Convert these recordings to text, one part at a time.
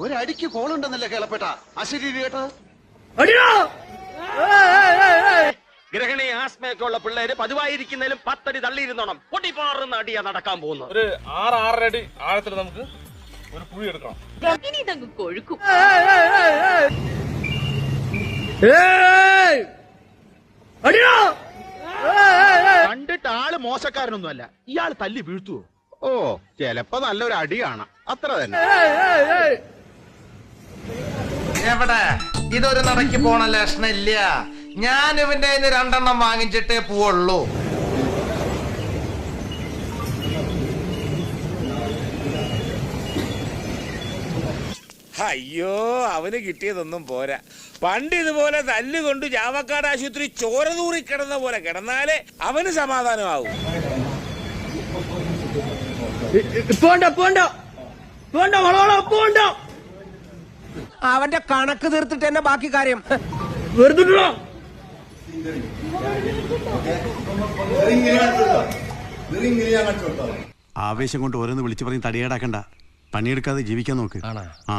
ഒരടിക്ക് കോളുണ്ടെന്നല്ലേ കേളപ്പെട്ട അശരീരി കേട്ടത്. ഗ്രഹണി ആസ്മയൊക്കെ ഉള്ള പിള്ളേര് പതിവായിരിക്കുന്നതിലും 10 അടി തള്ളിയിരുന്നോണം. പൊട്ടിപ്പാറുന്ന അടിയാ നടക്കാൻ പോകുന്നത്. ഒരു 6-6 അടി ആഴത്തിൽ നമുക്ക് ഒരു കുഴി എടുക്കണം. ഇനി ഇതങ്ങ് കൊഴുക്കും. കണ്ടിട്ട് ആള് മോശക്കാരനൊന്നുമല്ല. ഇയാൾ തല്ലി വീഴ്ത്തുവോ? ഓ, ചിലപ്പോ നല്ലൊരു അടി കാണാം, അത്ര തന്നെ. എവിടെ ഇതൊരു നടക്ക് പോണ ലക്ഷണം ഇല്ല. ഞാൻ ഇവന്റെ 2 വാങ്ങിച്ചിട്ടേ പോവുള്ളൂ. അയ്യോ, അവന് കിട്ടിയതൊന്നും പോരാ. പണ്ട് ഇതുപോലെ തല്ലുകൊണ്ട് ചാവക്കാട് ആശുപത്രി ചോര തൂറി കിടന്ന പോലെ കിടന്നാലേ അവന് സമാധാനമാവും. അവന്റെ കണക്ക് തീർത്തിട്ട് തന്നെ ബാക്കി കാര്യം. ആവേശം കൊണ്ട് ഓരോന്ന് വിളിച്ചു പറഞ്ഞ് തടിയേടാക്കണ്ട. പണിയെടുക്കാതെ ജീവിക്കാൻ നോക്ക്. ആ,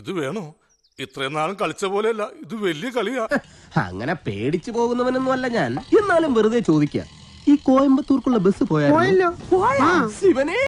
ഇത് വേണോ? ഇത്രയും നാളും കളിച്ച പോലെയല്ല, ഇത് വലിയ കളിയാ. അങ്ങനെ പേടിച്ചു പോകുന്നവനൊന്നും അല്ല ഞാൻ. എന്നാലും വെറുതെ ചോദിക്കാം, ഈ കോയമ്പത്തൂർക്കുള്ള ബസ് പോയാലോ? ശിവനെ.